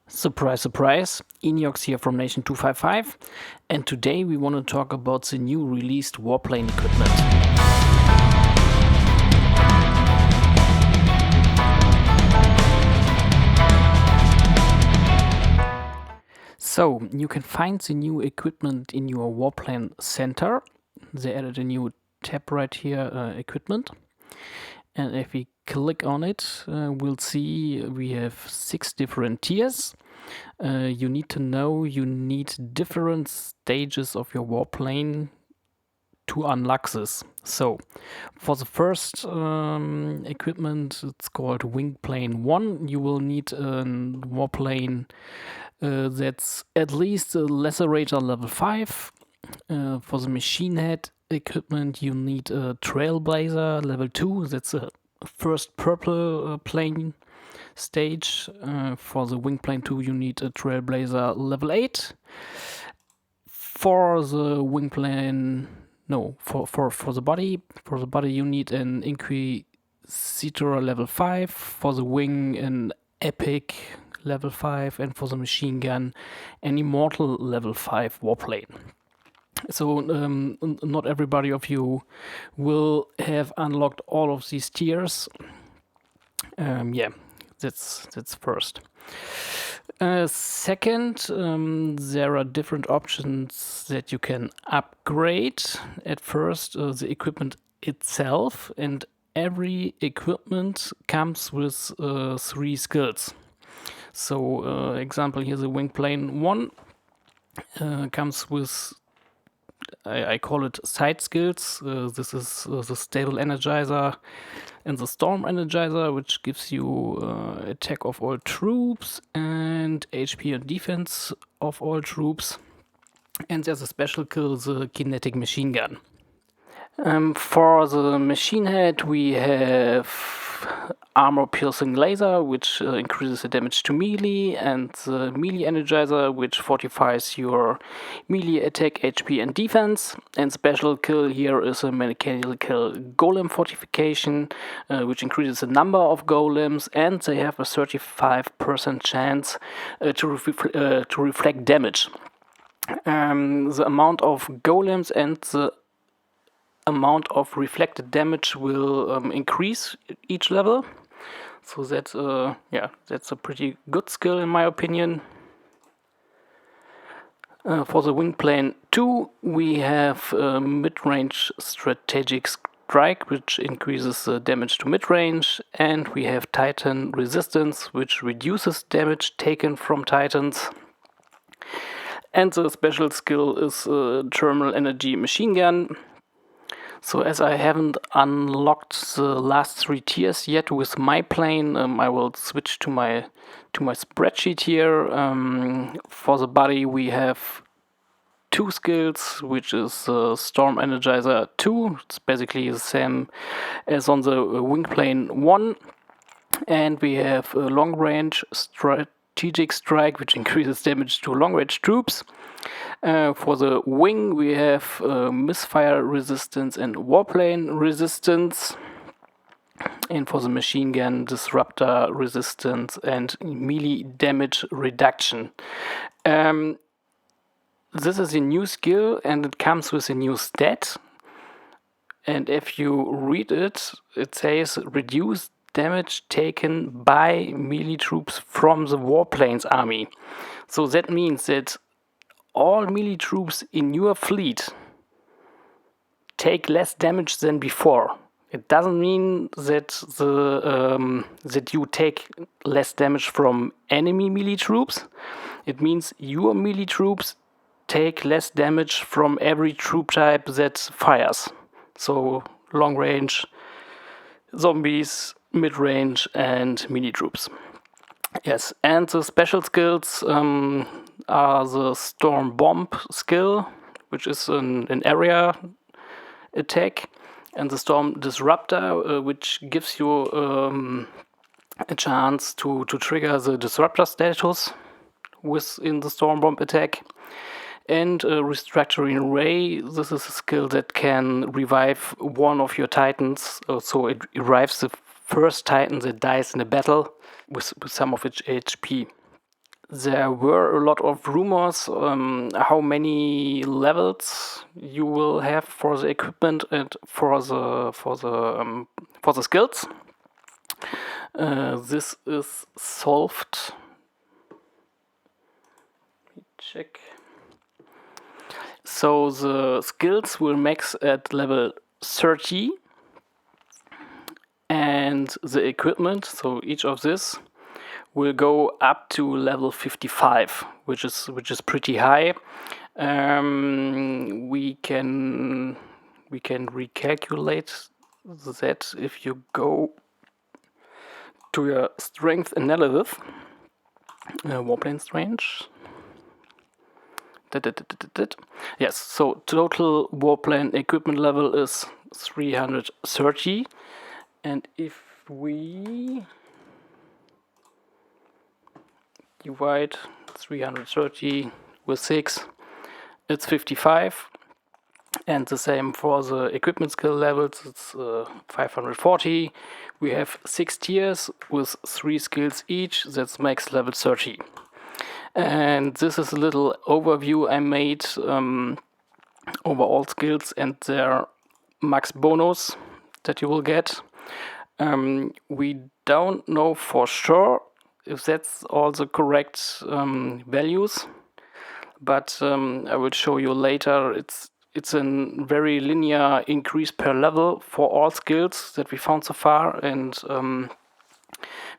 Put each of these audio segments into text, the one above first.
Surprise, surprise, Ineohcs here from Nation 255, and today we want to talk about the new released Warplane equipment. So, you can find the new equipment in your Warplane center. They added a new tab right here, equipment. And if we click on it, we'll see we have 6 different tiers. You need to know you need different stages of your warplane to unlock this. So, for the first equipment, it's called Wingplane 1. You will need a warplane that's at least a lacerator level 5. For the machine head equipment, you need a Trailblazer level 2. That's a first purple plane stage. For the Wingplane 2, you need a Trailblazer level 8. For the Wingplane, no, for the body, you need an Inquisitor level 5. For the wing, an Epic level 5, and for the machine gun, an Immortal level 5 warplane. So not everybody of you will have unlocked all of these tiers. Yeah, that's first. Second, there are different options that you can upgrade. At first, the equipment itself, and every equipment comes with 3 skills. So, example here, the Wingplane 1 comes with, I call it side skills. This is the Stable Energizer and the Storm Energizer, which gives you attack of all troops and HP and defense of all troops. And there's a special kill, the Kinetic Machine Gun. For the machine head, we have armor-piercing laser, which increases the damage to melee, and the melee energizer, which fortifies your melee attack, HP, and defense. And special kill here is a mechanical golem fortification, which increases the number of golems, and they have a 35% chance to reflect damage. The amount of golems and the amount of reflected damage will increase each level. So that's a pretty good skill in my opinion. For the Wingplane 2, we have mid-range strategic strike, which increases the damage to mid-range, and we have Titan resistance, which reduces damage taken from Titans. And the special skill is thermal energy machine gun. So as I haven't unlocked the last 3 tiers yet with my plane, I will switch to my spreadsheet here. For the body, we have 2 skills, which is Storm Energizer 2. It's basically the same as on the Wingplane 1. And we have a long range strategic strike, which increases damage to long range troops. For the wing, we have misfire resistance and warplane resistance. And for the machine gun, disruptor resistance and melee damage reduction. This is a new skill, and it comes with a new stat. And if you read it, it says reduce damage taken by melee troops from the warplane's army. So that means that all melee troops in your fleet take less damage than before. It doesn't mean that that you take less damage from enemy melee troops. It means your melee troops take less damage from every troop type that fires. So long range, zombies, mid range, and melee troops. Yes, and the special skills are the Storm Bomb skill, which is an area attack, and the Storm Disruptor, which gives you a chance to trigger the Disruptor status within the Storm Bomb attack. And Restructuring Ray, this is a skill that can revive one of your Titans, so it revives the first Titan that dies in a battle with some of its HP. There were a lot of rumors how many levels you will have for the equipment and for the skills. This is solved. Let me check. So the skills will max at level 30, and the equipment, so each of this, will go up to level 55, which is pretty high. We can recalculate that if you go to your strength analysis, Warplane strength. Yes, so total Warplane equipment level is 330, and if we divide 330 with 6, it's 55. And the same for the equipment skill levels, it's 540. We have 6 tiers with 3 skills each, that's max level 30. And this is a little overview I made over all skills and their max bonus that you will get. We don't know for sure if that's all the correct values, but I will show you later. It's a very linear increase per level for all skills that we found so far, and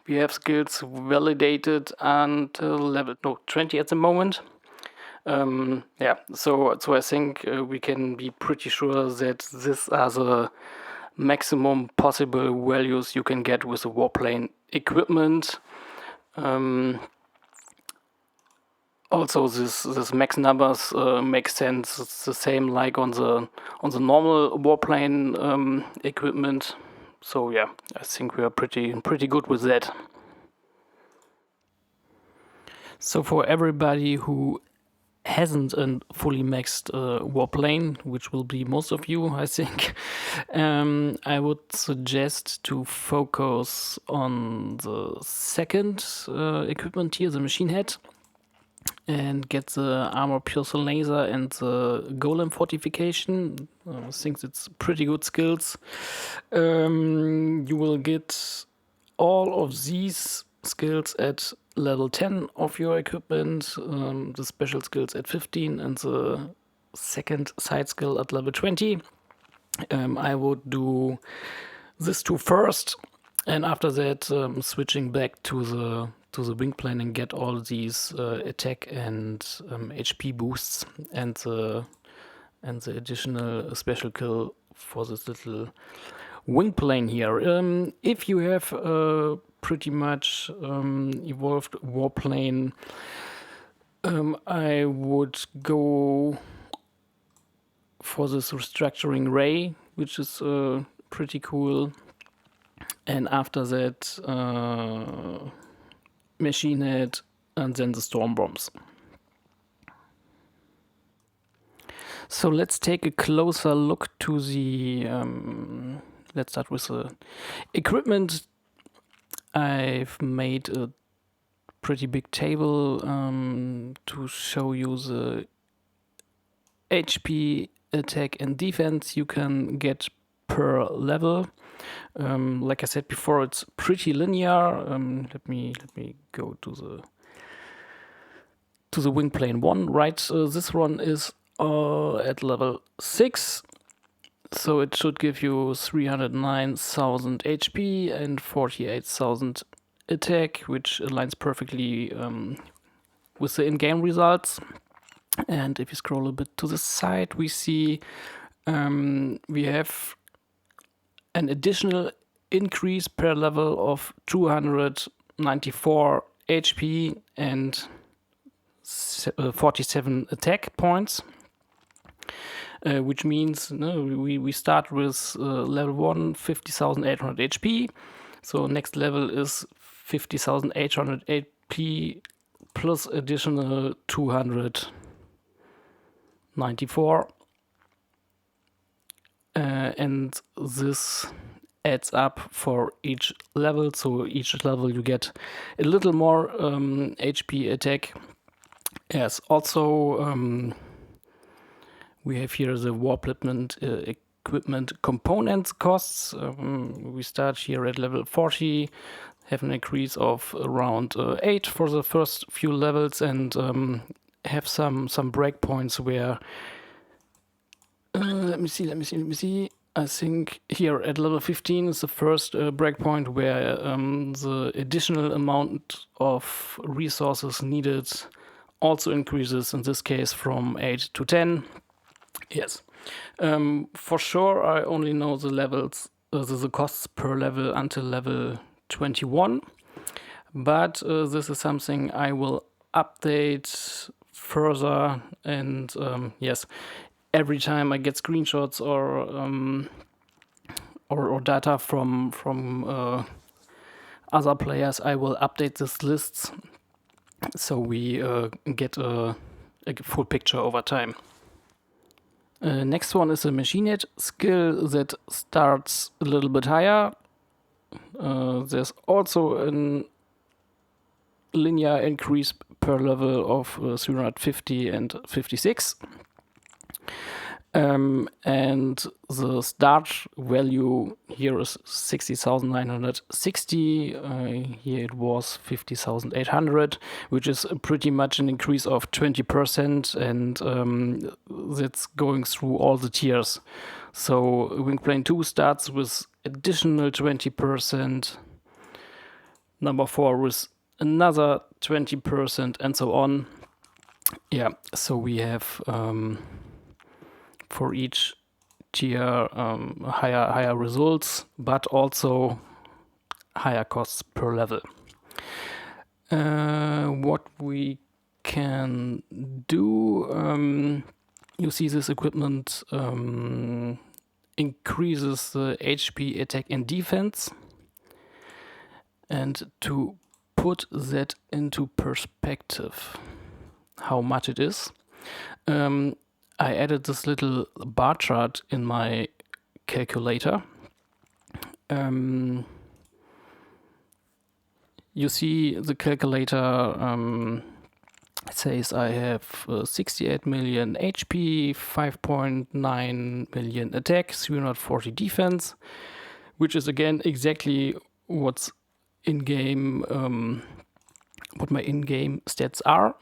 we have skills validated until level 20 at the moment. So I think we can be pretty sure that these are the maximum possible values you can get with the Warplane equipment. Also, this max numbers make sense. It's the same like on the normal Warplane equipment. So yeah, I think we are pretty good with that. So for everybody who hasn't a fully maxed Warplane, which will be most of you, I think, I would suggest to focus on the second equipment tier, the machine head, and get the armor piercer laser and the golem fortification. I think it's pretty good skills. You will get all of these skills at level 10 of your equipment, the special skills at 15, and the second side skill at level 20. I would do this two first, and after that switching back to the wing plane and get all these attack and HP boosts and the additional special kill for this little wing plane here. If you have pretty much evolved Warplane, I would go for this restructuring ray, which is pretty cool, and after that machine head, and then the storm bombs. So let's take a closer look to the let's start with the equipment. I've made a pretty big table to show you the HP, attack and defense you can get per level. Like I said before, it's pretty linear. Let me go to the wing plane 1. Right, this one is at level 6, so it should give you 309,000 HP and 48,000 attack, which aligns perfectly with the in-game results. And if you scroll a bit to the side, we see we have an additional increase per level of 294 HP and 47 attack points, which means we start with level 1, 50,800 HP. So next level is 50,800 HP plus additional 294. And this adds up for each level. So each level you get a little more HP attack. Yes, also we have here the Warplane equipment components costs. We start here at level 40, have an increase of around 8 for the first few levels, and have some breakpoints where let me see. I think here at level 15 is the first breakpoint where the additional amount of resources needed also increases, in this case from 8 to 10. Yes. For sure, I only know the levels, the costs per level until level 21. But this is something I will update further. And yes, every time I get screenshots or data from other players, I will update these lists so we get a full picture over time. Next one is a machine ed skill that starts a little bit higher. There's also a linear increase per level of 350 and 56. And the start value here is 60,960. Here it was 50,800, which is pretty much an increase of 20%, and that's going through all the tiers. So Warplane 2 starts with additional 20%, number 4 with another 20%, and so on. Yeah, so we have for each tier higher results, but also higher costs per level. What we can do, you see this equipment increases the HP, attack, and defense. And to put that into perspective, how much it is, I added this little bar chart in my calculator. You see the calculator says I have 68 million HP, 5.9 million attack, 340 defense, which is again exactly what's in-game, what my in-game stats are.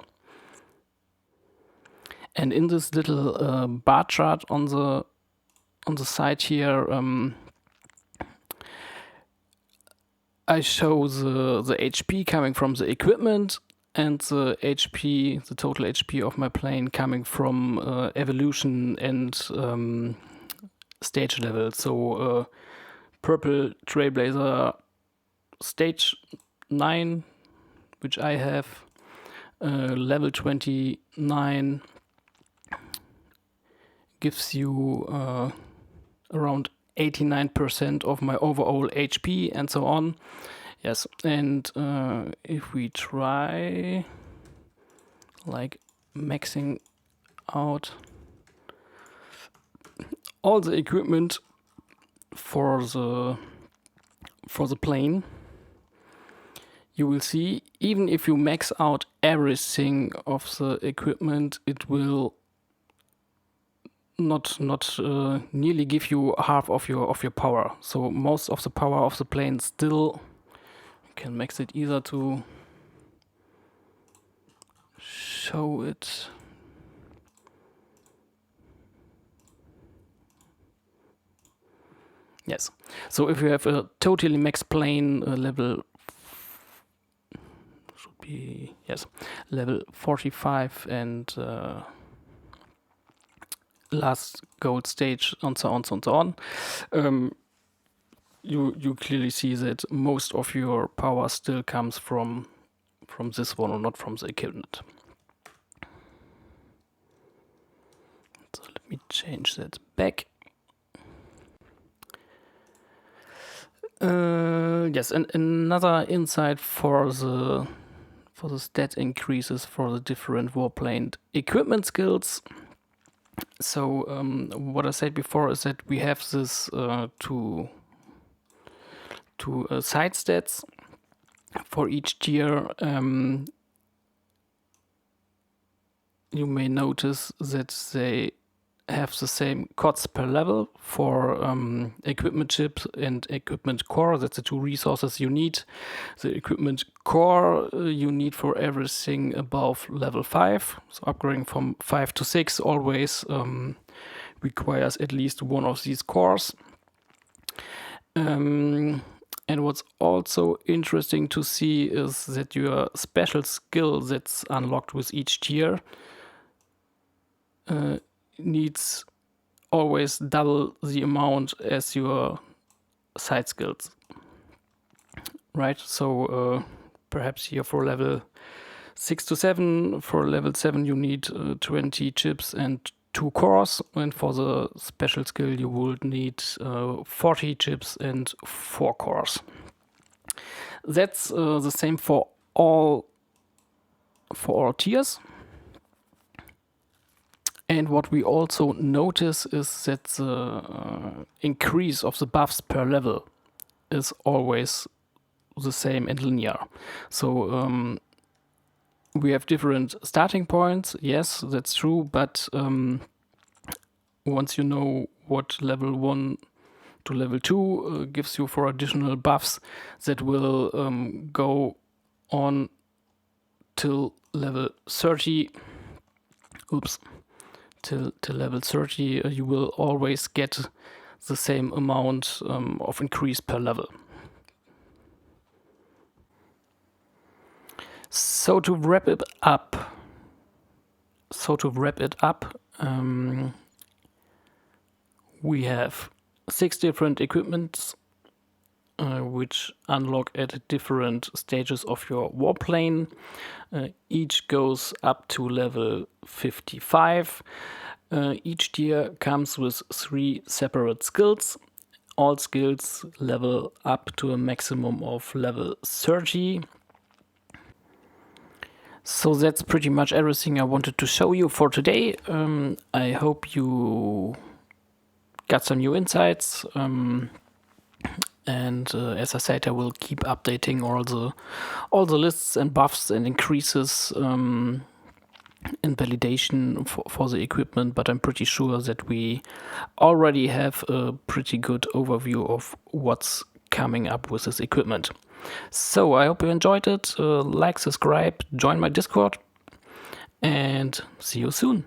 And in this little bar chart on the side here, I show the HP coming from the equipment and the HP, the total HP of my plane coming from evolution and stage level. So purple Trailblazer stage 9, which I have, level 29. Gives you around 89% of my overall HP and so on. Yes, and if we try like maxing out all the equipment for the plane, you will see even if you max out everything of the equipment, it will not nearly give you half of your power. So most of the power of the plane still, you can max it either to show it. Yes. So if you have a totally max plane level should be level 45 and last gold stage and so on. You clearly see that most of your power still comes from this one, or not from the equipment. So let me change that back. Yes, and another insight for the stat increases for the different Warplane equipment skills. So what I said before is that we have this to to side stats for each tier. You may notice that they have the same COTS per level for equipment chip and equipment core. That's the two resources you need. The equipment core you need for everything above level 5. So upgrading from 5 to 6 always requires at least one of these cores. And what's also interesting to see is that your special skill that's unlocked with each tier needs always double the amount as your side skills, right? So perhaps here for level 6 to 7, for level 7 you need 20 chips and 2 cores, and for the special skill you would need 40 chips and 4 cores. That's the same for all tiers. And what we also notice is that the increase of the buffs per level is always the same and linear. So we have different starting points, yes, that's true, but once you know what level 1 to level 2 gives you for additional buffs, that will go on till level 30. Till level 30, you will always get the same amount of increase per level. So to wrap it up, we have 6 different equipments which unlock at different stages of your warplane. Each goes up to level 55. Each tier comes with 3 separate skills. All skills level up to a maximum of level 30. So that's pretty much everything I wanted to show you for today. I hope you got some new insights. And as I said, I will keep updating all the lists and buffs and increases and validation for the equipment. But I'm pretty sure that we already have a pretty good overview of what's coming up with this equipment. So I hope you enjoyed it. Like, subscribe, join my Discord, and see you soon.